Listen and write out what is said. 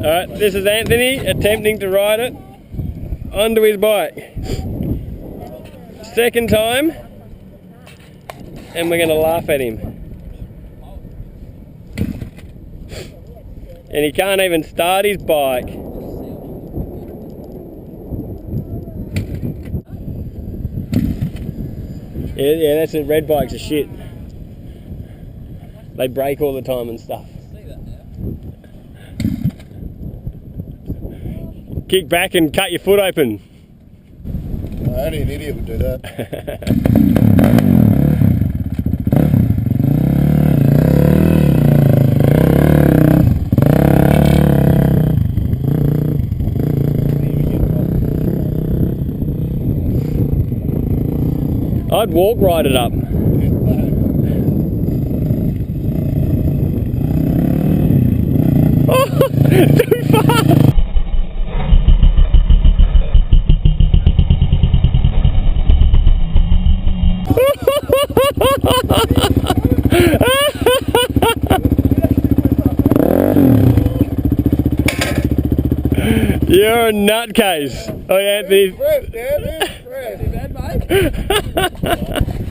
Alright, this is Anthony attempting to ride it onto his bike. Second time, and we're going to laugh at him. And he can't even start his bike. Yeah, that's it. Red bikes are shit. They break all the time and stuff. Kick back and cut your foot open. Only an idiot would do that. I'd walk ride it up. Oh, too far! You're a nutcase. Oh yeah, It's fresh, man. It's fresh.